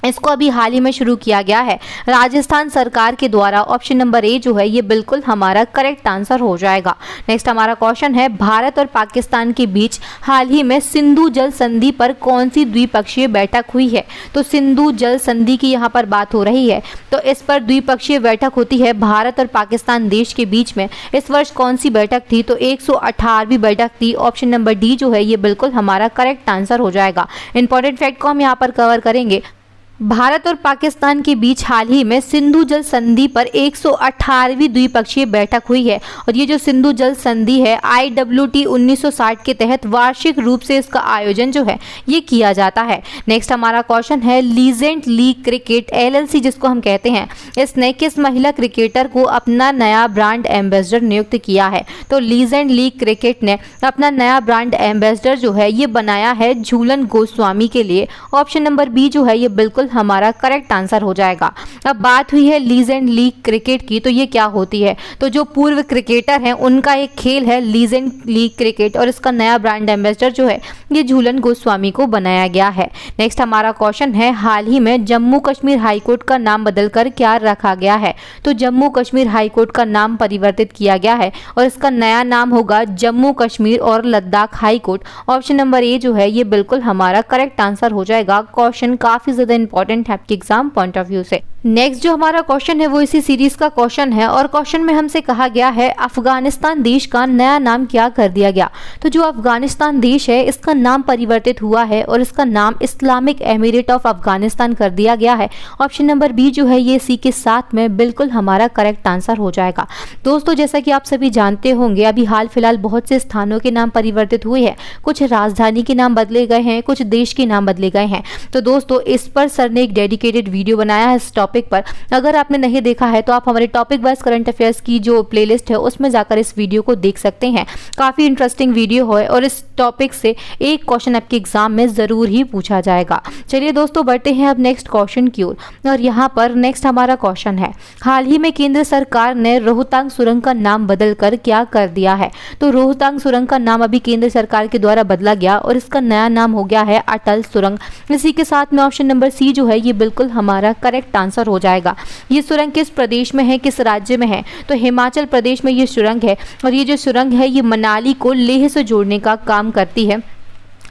इसको अभी हाल ही में शुरू किया गया है राजस्थान सरकार के द्वारा। ऑप्शन नंबर ए जो है ये बिल्कुल हमारा करेक्ट आंसर हो जाएगा। नेक्स्ट हमारा क्वेश्चन है, भारत और पाकिस्तान के बीच हाल ही में सिंधु जल संधि पर कौन सी द्विपक्षीय बैठक हुई है? तो सिंधु जल संधि की यहाँ पर बात हो रही है, तो इस पर द्विपक्षीय बैठक होती है भारत और पाकिस्तान देश के बीच में। इस वर्ष कौन सी बैठक थी? तो 118वीं बैठक थी। ऑप्शन नंबर डी जो है ये बिल्कुल हमारा करेक्ट आंसर हो जाएगा। इंपॉर्टेंट फैक्ट को हम यहाँ पर कवर करेंगे। भारत और पाकिस्तान के बीच हाल ही में सिंधु जल संधि पर 118वीं द्विपक्षीय बैठक हुई है, और ये जो सिंधु जल संधि है IWT 1960 के तहत वार्षिक रूप से इसका आयोजन जो है ये किया जाता है। नेक्स्ट हमारा क्वेश्चन है, लीजेंड लीग क्रिकेट LLC जिसको हम कहते हैं, इसने किस महिला क्रिकेटर को अपना नया ब्रांड एम्बेसडर नियुक्त किया है? तो लीजेंड लीग क्रिकेट ने अपना नया ब्रांड एम्बेसडर जो है ये बनाया है झूलन गोस्वामी के लिए। ऑप्शन नंबर बी जो है ये बिल्कुल हमारा करेक्ट आंसर हो जाएगा। अब बात हुई है लीजेंड लीग क्रिकेट की, तो ये क्या होती है? तो जो पूर्व क्रिकेटर हैं उनका एक खेल है लीजेंड लीग क्रिकेट, और इसका नया ब्रांड एम्बेसडर जो है ये झूलन गोस्वामी को बनाया गया है। नेक्स्ट हमारा क्वेश्चन है, हाल ही में जम्मू कश्मीर हाईकोर्ट का नाम बदलकर क्या रखा गया है? तो जम्मू कश्मीर हाईकोर्ट का नाम परिवर्तित किया गया है, और इसका नया नाम होगा जम्मू कश्मीर और Ladakh high court. Option number A जो है ये बिल्कुल हमारा करेक्ट आंसर हो जाएगा। क्वेश्चन काफी ज्यादा इंपॉर्टेंट है आपके एग्जाम पॉइंट ऑफ व्यू से। नेक्स्ट जो हमारा क्वेश्चन है वो इसी सीरीज का क्वेश्चन है, और क्वेश्चन में हमसे कहा गया है अफगानिस्तान देश का नया नाम क्या कर दिया गया? तो जो अफगानिस्तान देश है इसका नाम परिवर्तित हुआ है, और इसका नाम इस्लामिक एमिरेट ऑफ अफगानिस्तान कर दिया गया है। ऑप्शन नंबर बी जो है ये सी के साथ में बिल्कुल हमारा करेक्ट आंसर हो जाएगा। दोस्तों जैसा कि आप सभी जानते होंगे अभी हाल फिलहाल बहुत से स्थानों के नाम परिवर्तित हुए हैं, कुछ राजधानी के नाम बदले गए हैं, कुछ देश के नाम बदले गए हैं। तो दोस्तों इस पर सर ने एक डेडिकेटेड वीडियो बनाया है इस टॉपिक पर, अगर आपने नहीं देखा है तो आप हमारे टॉपिक वाइज करंट अफेयर्स की जो प्लेलिस्ट है उसमें जाकर इस वीडियो को देख सकते हैं। काफी इंटरेस्टिंग वीडियो है, और इस टॉपिक से एक क्वेश्चन आपके एग्जाम में जरूर ही पूछा जाएगा। चलिए दोस्तों बढ़ते हैं अब नेक्स्ट क्वेश्चन की ओर, और यहाँ पर नेक्स्ट हमारा क्वेश्चन है, हाल ही में केंद्र सरकार ने रोहतांग सुरंग का नाम बदलकर क्या कर दिया है? तो रोहतांग सुरंग का नाम अभी केंद्र सरकार के द्वारा बदला गया, और इसका नया नाम हो गया है अटल सुरंग। इसी के साथ में ऑप्शन नंबर सी जो है ये बिल्कुल हमारा करेक्ट आंसर हो जाएगा। ये सुरंग किस प्रदेश में है, किस राज्य में है? तो हिमाचल प्रदेश में ये सुरंग है, और ये जो सुरंग है ये मनाली को लेह से जोड़ने का काम करती है।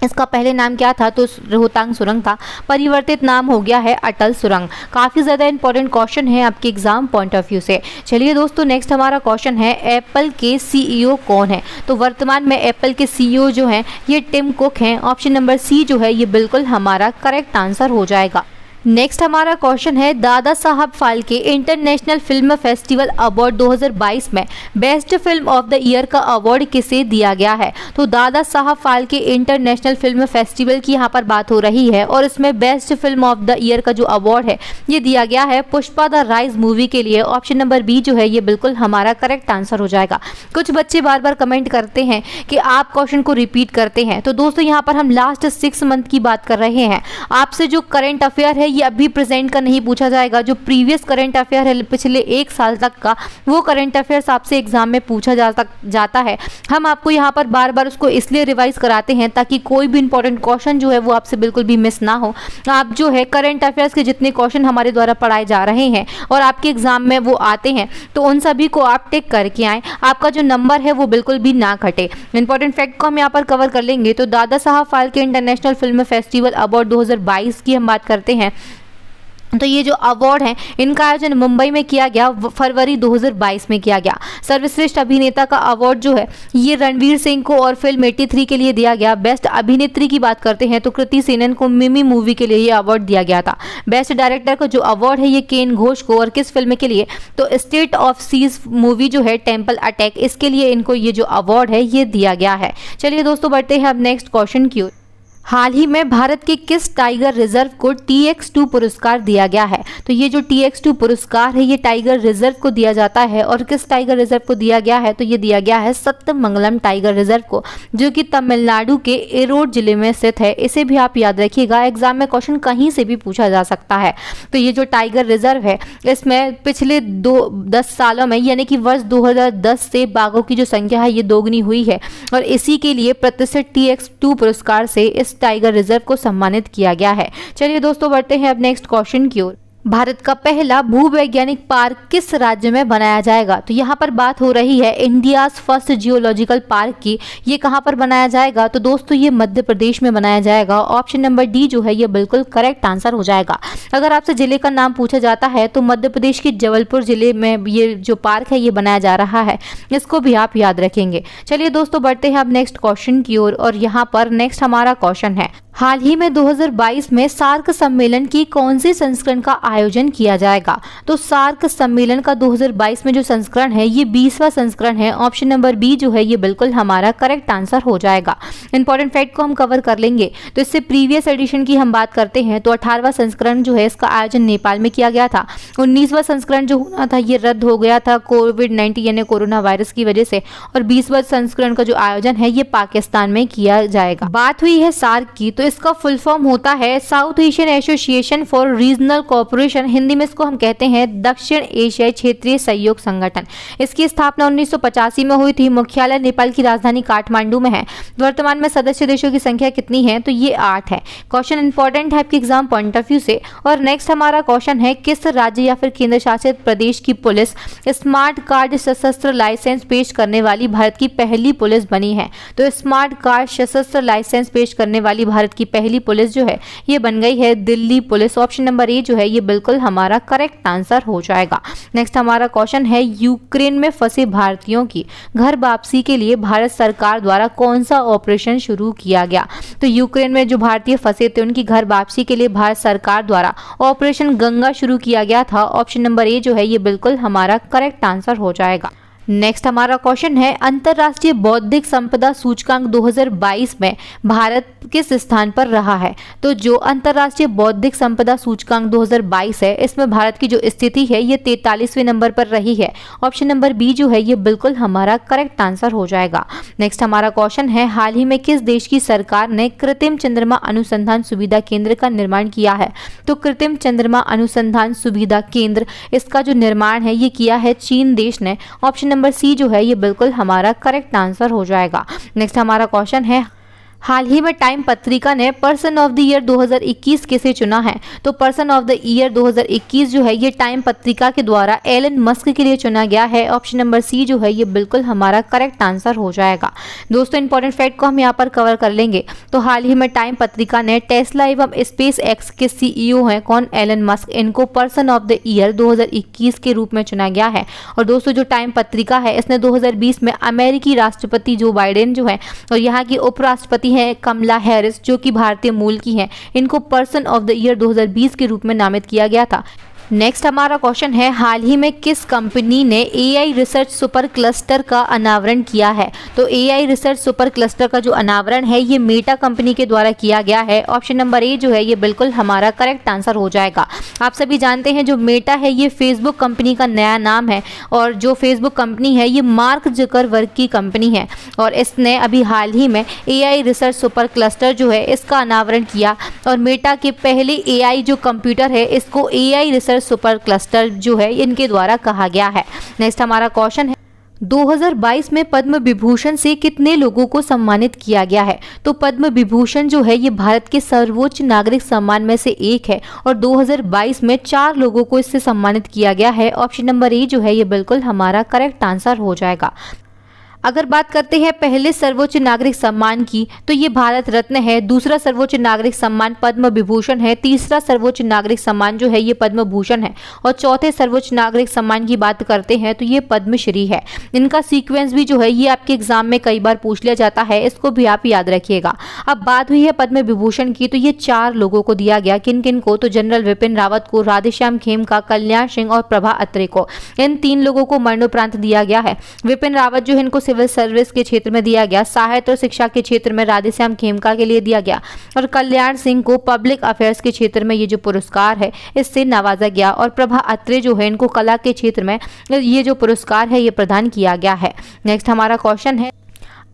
इसका पहले नाम क्या था? तो रोहतांग सुरंग था, परिवर्तित नाम हो गया है अटल सुरंग। काफ़ी ज़्यादा इंपॉर्टेंट क्वेश्चन है आपके एग्जाम पॉइंट ऑफ व्यू से। चलिए दोस्तों नेक्स्ट हमारा क्वेश्चन है, एप्पल के CEO कौन है? तो वर्तमान में एप्पल के CEO जो हैं ये टिम कुक हैं। ऑप्शन नंबर सी जो है ये बिल्कुल हमारा करेक्ट आंसर हो जाएगा। नेक्स्ट हमारा क्वेश्चन है, Dada Saheb Phalke international film festival award 2022 में best film of the year का अवार्ड किसे दिया गया है? तो Dada Saheb Phalke international film festival की यहाँ पर बात हो रही है, और इसमें best film of the year का जो अवार्ड है ये दिया गया है पुष्पा द राइज मूवी के लिए। ऑप्शन नंबर बी जो है ये बिल्कुल हमारा करेक्ट आंसर हो जाएगा। कुछ बच्चे बार बार कमेंट करते हैं कि आप क्वेश्चन को रिपीट करते हैं, तो दोस्तों यहाँ पर हम लास्ट 6 मंथ की बात कर रहे हैं। आपसे जो करंट अफेयर है ये अभी प्रेजेंट का नहीं पूछा जाएगा। जो प्रीवियस करंट अफेयर है पिछले 1 साल तक का, वो करंट अफेयर्स आपसे एग्जाम में पूछा जाता है। हम आपको यहाँ पर बार बार उसको इसलिए रिवाइज कराते हैं ताकि कोई भी इंपॉर्टेंट क्वेश्चन जो है वो आपसे बिल्कुल भी मिस ना हो। आप जो है करंट अफेयर्स के जितने क्वेश्चन हमारे द्वारा पढ़ाए जा रहे हैं और आपके एग्जाम में वो आते हैं, तो उन सभी को आप टिक करके आएँ, आपका जो नंबर है वो बिल्कुल भी ना घटे। इंपॉर्टेंट फैक्ट को हम यहाँ पर कवर कर लेंगे। तो Dada Saheb Phalke international film festival award 2022 की हम बात करते हैं। तो ये जो अवार्ड हैं इनका आयोजन मुंबई में किया गया, फरवरी 2022 में किया गया। सर्वश्रेष्ठ अभिनेता का अवार्ड जो है ये रणवीर सिंह को और फिल्म 83 के लिए दिया गया। बेस्ट अभिनेत्री की बात करते हैं तो कृति सेनन को मिमी मूवी के लिए ये अवार्ड दिया गया था। बेस्ट डायरेक्टर का जो अवार्ड है ये केन घोष को, और किस फिल्म के लिए, तो स्टेट ऑफ सीज मूवी जो है टेम्पल अटैक, इसके लिए इनको ये जो अवार्ड है ये दिया गया है। चलिए दोस्तों बढ़ते हैं अब नेक्स्ट क्वेश्चन की ओर। हाल ही में भारत के किस टाइगर रिजर्व को TX2 पुरस्कार दिया गया है? तो ये जो TX2 पुरस्कार है ये टाइगर रिजर्व को दिया जाता है, और किस टाइगर रिजर्व को दिया गया है? तो ये दिया गया है सत्यमंगलम टाइगर रिजर्व को, जो कि तमिलनाडु के एरोड जिले में स्थित है। इसे भी आप याद रखिएगा, एग्जाम में क्वेश्चन कहीं से भी पूछा जा सकता है। तो ये जो टाइगर रिजर्व है इसमें पिछले 10 सालों में यानी कि वर्ष 2010 से बाघों की जो संख्या है ये दोगुनी हुई है, और इसी के लिए प्रतिष्ठित TX2 पुरस्कार से इस टाइगर रिजर्व को सम्मानित किया गया है। चलिए दोस्तों बढ़ते हैं अब नेक्स्ट क्वेश्चन की ओर। भारत का पहला भूवैज्ञानिक पार्क किस राज्य में बनाया जाएगा? तो यहाँ पर बात हो रही है इंडियाज फर्स्ट जियोलॉजिकल पार्क की। ये कहाँ पर बनाया जाएगा? तो दोस्तों ये मध्य प्रदेश में बनाया जाएगा। ऑप्शन नंबर डी जो है ये बिल्कुल करेक्ट आंसर हो जाएगा। अगर आपसे जिले का नाम पूछा जाता है तो मध्य प्रदेश के जबलपुर जिले में ये जो पार्क है ये बनाया जा रहा है, इसको भी आप याद रखेंगे। चलिए दोस्तों बढ़ते हैं अब नेक्स्ट क्वेश्चन की ओर, और यहाँ पर नेक्स्ट हमारा क्वेश्चन है, हाल ही में 2022 में सार्क सम्मेलन की कौन सी संस्करण का आयोजन किया जाएगा? तो सार्क सम्मेलन का 2022 में जो संस्करण है ये 20वां संस्करण है। ऑप्शन नंबर बी जो है ये बिल्कुल हमारा करेक्ट आंसर हो जाएगा। इंपॉर्टेंट फैक्ट को हम कवर कर लेंगे। तो इससे प्रीवियस एडिशन की हम बात करते हैं तो 18वां संस्करण जो है इसका आयोजन नेपाल में किया गया था। 19वां संस्करण जो होना था ये रद्द हो गया था कोविड-19 यानी कोरोना वायरस की वजह से, और 20वां संस्करण का जो आयोजन है ये पाकिस्तान में किया जाएगा। बात हुई है सार्क की, तो इसका फुल फॉर्म होता है south Asian association for regional cooperation. Hindi में इसको हम कहते हैं दक्षिण एशियाई क्षेत्रीय सहयोग संगठन। इसकी स्थापना 1985 में हुई थी। मुख्यालय नेपाल की राजधानी काठमांडू में है। वर्तमान में सदस्य देशों की संख्या कितनी है? तो ये 8 है। क्वेश्चन इंपॉर्टेंट है आपके एग्जाम पॉइंट ऑफ व्यू से। और नेक्स्ट हमारा क्वेश्चन है, किस राज्य या फिर केंद्र शासित प्रदेश की पुलिस स्मार्ट कार्ड सशस्त्र लाइसेंस पेश करने वाली भारत की पहली पुलिस बनी है? तो स्मार्ट कार्ड सशस्त्र लाइसेंस पेश करने वाली भारत की पहली पुलिस जो है ये बन गई है Delhi police. Option number A जो है ये बिल्कुल हमारा करेक्ट आंसर हो जाएगा। नेक्स्ट हमारा क्वेश्चन है, यूक्रेन में फंसे भारतीयों की घर वापसी के लिए भारत सरकार द्वारा कौन सा ऑपरेशन शुरू किया गया? तो यूक्रेन में जो भारतीय फंसे थे उनकी घर वापसी के लिए भारत सरकार द्वारा ऑपरेशन गंगा शुरू किया गया था। ऑप्शन नंबर ए जो है ये बिल्कुल हमारा करेक्ट आंसर हो जाएगा। नेक्स्ट हमारा क्वेश्चन है, अंतर्राष्ट्रीय बौद्धिक संपदा सूचकांक 2022 में भारत किस स्थान पर रहा है? तो जो अंतर्राष्ट्रीय बौद्धिक संपदा सूचकांक 2022 है इसमें भारत की जो स्थिति है ये 43वें नंबर पर रही है। ऑप्शन नंबर बी जो है ये बिल्कुल हमारा करेक्ट आंसर हो जाएगा। नेक्स्ट हमारा क्वेश्चन है, हाल ही में किस देश की सरकार ने कृत्रिम चंद्रमा अनुसंधान सुविधा केंद्र का निर्माण किया है? तो कृत्रिम चंद्रमा अनुसंधान सुविधा केंद्र इसका जो निर्माण है ये किया है चीन देश ने। ऑप्शन नंबर सी जो है ये बिल्कुल हमारा करेक्ट आंसर हो जाएगा। नेक्स्ट हमारा क्वेश्चन है, हाल ही में टाइम पत्रिका ने पर्सन ऑफ द ईयर 2021 किसे चुना है? तो पर्सन ऑफ द ईयर 2021 जो है ये टाइम पत्रिका के द्वारा एलन मस्क के लिए चुना गया है। ऑप्शन नंबर सी जो है ये बिल्कुल हमारा करेक्ट आंसर हो जाएगा। दोस्तों इंपॉर्टेंट फैक्ट को हम यहाँ पर कवर कर लेंगे। तो हाल ही में टाइम पत्रिका ने टेस्ला एवं स्पेस एक्स के CEO हैं कौन? Elon Musk. इनको पर्सन ऑफ द ईयर 2021 के रूप में चुना गया है। और दोस्तों जो टाइम पत्रिका है इसने 2020 में अमेरिकी राष्ट्रपति जो बाइडेन जो है और यहाँ की उपराष्ट्रपति है कमला हैरिस जो कि भारतीय मूल की हैं, इनको पर्सन ऑफ द ईयर 2020 के रूप में नामित किया गया था। नेक्स्ट हमारा क्वेश्चन है, हाल ही में किस कंपनी ने AI रिसर्च सुपर क्लस्टर का अनावरण किया है? तो AI रिसर्च सुपर क्लस्टर का जो अनावरण है ये मेटा कंपनी के द्वारा किया गया है। ऑप्शन नंबर ए जो है ये बिल्कुल हमारा करेक्ट आंसर हो जाएगा। आप सभी जानते हैं जो मेटा है ये फेसबुक कंपनी का नया नाम है और जो फेसबुक कंपनी है ये मार्क जुकरबर्ग की कंपनी है और इसने अभी हाल ही में AI रिसर्च सुपर क्लस्टर जो है इसका अनावरण किया और मेटा के पहले AI जो कंप्यूटर है इसको AI रिसर्च सुपर क्लस्टर जो है इनके द्वारा कहा गया है। नेक्स्ट हमारा क्वेश्चन है, 2022 में पद्म विभूषण से कितने लोगों को सम्मानित किया गया है? तो पद्म विभूषण जो है ये भारत के सर्वोच्च नागरिक सम्मान में से एक है और 2022 में 4 लोगों को इससे सम्मानित किया गया है। ऑप्शन नंबर ए जो है ये बिल्कुल हमारा करेक्ट आंसर हो जाएगा। अगर बात करते हैं पहले सर्वोच्च नागरिक सम्मान की तो ये भारत रत्न है, दूसरा सर्वोच्च नागरिक सम्मान पद्म विभूषण है, तीसरा सर्वोच्च नागरिक सम्मान जो है ये पद्म भूषण है और चौथे सर्वोच्च नागरिक सम्मान की बात करते हैं तो ये पद्मश्री है। इनका सीक्वेंस भी जो है ये आपके एग्जाम में कई बार पूछ लिया जाता है, इसको भी आप याद रखिएगा। अब बात हुई है पद्म विभूषण की तो ये 4 लोगों को दिया गया। किन किन को? तो जनरल विपिन रावत को, राधेश्याम खेमका, कल्याण सिंह और प्रभा अत्रे को। इन 3 लोगों को मरणोपरांत दिया गया है। विपिन रावत जो है इनको सिविल सर्विस के क्षेत्र में दिया गया, साहित्य और शिक्षा के क्षेत्र में राधेश्याम खेमका के लिए दिया गया और कल्याण सिंह को पब्लिक अफेयर्स के क्षेत्र में ये जो पुरस्कार है इससे नवाजा गया और प्रभा अत्रे जो है इनको कला के क्षेत्र में ये जो पुरस्कार है ये प्रदान किया गया है। नेक्स्ट हमारा क्वेश्चन है,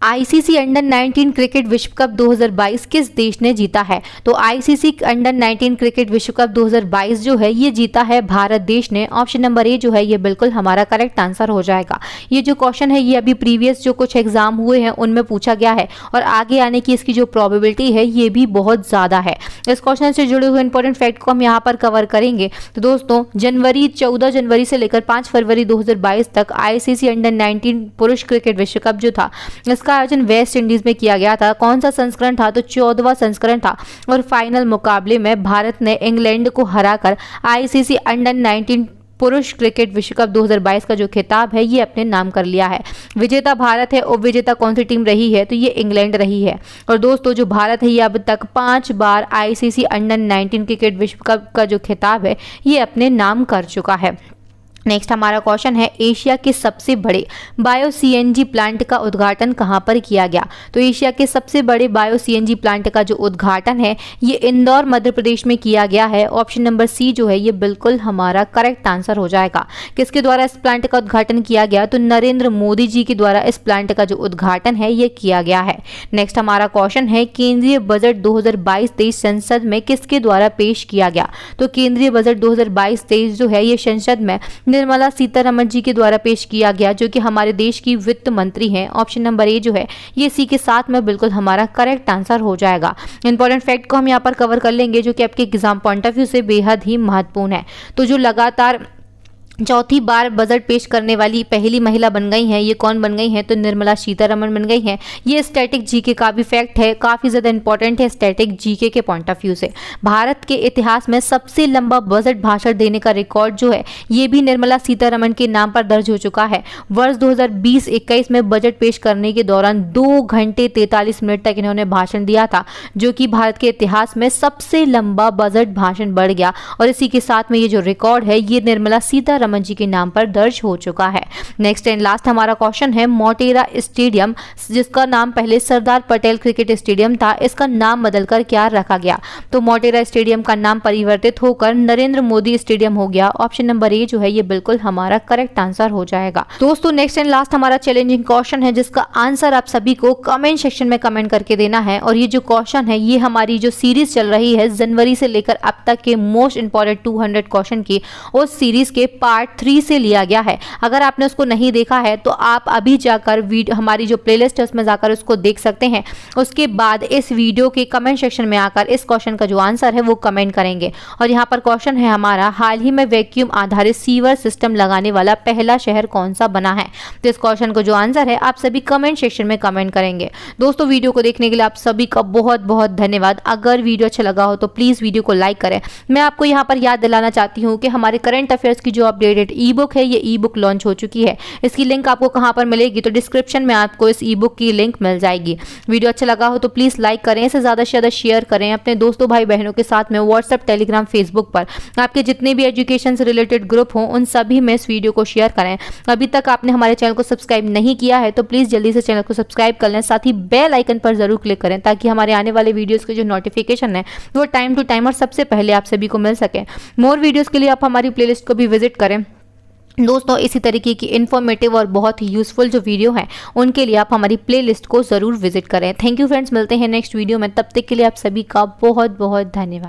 आईसीसी अंडर 19 क्रिकेट विश्व कप 2022 किस देश ने जीता है? तो आईसीसी अंडर 19 क्रिकेट विश्व कप 2022 जो है ये जीता है भारत देश ने। ऑप्शन नंबर ए जो है ये बिल्कुल हमारा करेक्ट आंसर हो जाएगा। ये जो क्वेश्चन है ये अभी प्रीवियस जो कुछ एग्जाम हुए हैं उनमें पूछा गया है और आगे आने की इसकी जो प्रोबेबिलिटी है ये भी बहुत ज़्यादा है। इस क्वेश्चन से जुड़े हुए इंपॉर्टेंट फैक्ट को हम यहाँ पर कवर करेंगे। तो दोस्तों 14 जनवरी से लेकर 5 फरवरी 2022 तक आईसीसी अंडर 19 पुरुष क्रिकेट विश्व कप जो था इसका आयोजन वेस्ट इंडीज में किया गया था। कौन सा संस्करण था? तो 14वां संस्करण था और फाइनल मुकाबले में भारत ने इंग्लैंड को हराकर आईसीसी अंडर 19 पुरुष क्रिकेट विश्व कप 2022 का जो खिताब है ये अपने नाम कर लिया है। विजेता भारत है, उप विजेता कौन सी टीम रही है? तो ये इंग्लैंड रही है। और दोस्तों जो भारत है ये अब तक 5 बार आईसीसी अंडर 19 क्रिकेट विश्व कप का जो खिताब है ये अपने नाम कर चुका है। नेक्स्ट हमारा क्वेश्चन है, एशिया के सबसे बड़े बायो सीएनजी प्लांट का उद्घाटन कहां पर किया गया? तो एशिया के सबसे बड़े बायो सीएनजी प्लांट का जो उद्घाटन है ये इंदौर मध्य प्रदेश में किया गया है। ऑप्शन नंबर सी जो है ये बिल्कुल हमारा करेक्ट आंसर हो जाएगा। किसके द्वारा इस प्लांट का उद्घाटन किया गया? तो नरेंद्र मोदी जी के द्वारा इस प्लांट का जो उद्घाटन है ये किया गया है। नेक्स्ट हमारा क्वेश्चन है, केंद्रीय बजट 2022-23 संसद में किसके द्वारा पेश किया गया? तो केंद्रीय बजट 2022-23 जो है ये संसद में निर्मला सीतारमण जी के द्वारा पेश किया गया जो कि हमारे देश की वित्त मंत्री हैं। ऑप्शन नंबर ए जो है ये इसी के साथ में बिल्कुल हमारा करेक्ट आंसर हो जाएगा। इंपॉर्टेंट फैक्ट को हम यहाँ पर कवर कर लेंगे जो कि आपके एग्जाम पॉइंट ऑफ व्यू से बेहद ही महत्वपूर्ण है। तो जो लगातार चौथी बार बजट पेश करने वाली पहली महिला बन गई हैं, ये कौन बन गई हैं? तो निर्मला सीतारमण बन गई हैं। ये स्टैटिक जीके का भी फैक्ट है, काफ़ी ज़्यादा इंपॉर्टेंट है स्टैटिक जीके के पॉइंट ऑफ व्यू से। भारत के इतिहास में सबसे लंबा बजट भाषण देने का रिकॉर्ड जो है ये भी निर्मला सीतारमण के नाम पर दर्ज हो चुका है। वर्ष 2020-21 में बजट पेश करने के दौरान 2 घंटे 43 मिनट तक इन्होंने भाषण दिया था जो कि भारत के इतिहास में सबसे लंबा बजट भाषण बढ़ गया और इसी के साथ में ये जो रिकॉर्ड है ये निर्मला सीतारमण जी के नाम पर दर्ज हो चुका है। नेक्स्ट एंड लास्ट हमारा क्वेश्चन है, मोटेरा स्टेडियम जिसका नाम पहले सरदार पटेल क्रिकेट स्टेडियम था इसका नाम बदलकर क्या रखा गया? तो मोटेरा स्टेडियम का नाम परिवर्तित होकर नरेंद्र मोदी स्टेडियम हो गया। ऑप्शन नंबर ए जो है ये बिल्कुल हमारा करेक्ट आंसर हो जाएगा। दोस्तों नेक्स्ट एंड लास्ट हमारा चैलेंजिंग क्वेश्चन है जिसका आंसर आप सभी को कमेंट सेक्शन में कमेंट करके देना है और ये जो क्वेश्चन है ये हमारी जो सीरीज चल रही है जनवरी से लेकर अब तक के मोस्ट इंपॉर्टेंट 200 क्वेश्चन की उस सीरीज के पार्ट 3 से लिया गया है। अगर आपने उसको नहीं देखा है तो आप अभी जाकर हमारी जो प्लेलिस्ट है उसमें जाकर उसको देख सकते हैं। उसके बाद इस वीडियो के कमेंट सेक्शन में आकर इस क्वेश्चन का जो आंसर है वो कमेंट करेंगे। और यहाँ पर क्वेश्चन है हमारा, हाल ही में वैक्यूम आधारित सीवर सिस्टम लगाने वाला पहला शहर कौन सा बना है? तो इस क्वेश्चन को जो आंसर है आप सभी कमेंट सेक्शन में कमेंट करेंगे। दोस्तों वीडियो को देखने के लिए आप सभी का बहुत बहुत धन्यवाद। अगर वीडियो अच्छा लगा हो तो प्लीज वीडियो को लाइक करें। मैं आपको यहाँ पर याद दिलाना चाहती हूँ कि हमारे करंट अफेयर्स की जो अपडेट अपडेटेड ई बुक है, ये ई बुक लॉन्च हो चुकी है। इसकी लिंक आपको कहाँ पर मिलेगी, तो डिस्क्रिप्शन में आपको इस ई बुक की लिंक मिल जाएगी। वीडियो अच्छा लगा हो तो प्लीज़ लाइक करें, इसे ज़्यादा से ज़्यादा शेयर करें अपने दोस्तों भाई बहनों के साथ में, व्हाट्सएप, टेलीग्राम, फेसबुक पर आपके जितने भी एजुकेशन से रिलेटेड ग्रुप हों उन सभी में इस वीडियो को शेयर करें। अभी तक आपने हमारे चैनल को सब्सक्राइब नहीं किया है तो प्लीज़ जल्दी से चैनल को सब्सक्राइब कर लें, साथ ही बेल आइकन पर जरूर क्लिक करें ताकि हमारे आने वाले वीडियोस के जो नोटिफिकेशन है वो टाइम टू टाइम और सबसे पहले आप सभी को मिल सके। मोर वीडियोस के लिए आप हमारी प्लेलिस्ट को भी विजिट करें। दोस्तों इसी तरीके की इन्फॉर्मेटिव और बहुत ही यूजफुल जो वीडियो हैं उनके लिए आप हमारी प्लेलिस्ट को ज़रूर विजिट करें। थैंक यू फ्रेंड्स, मिलते हैं नेक्स्ट वीडियो में, तब तक के लिए आप सभी का बहुत बहुत धन्यवाद।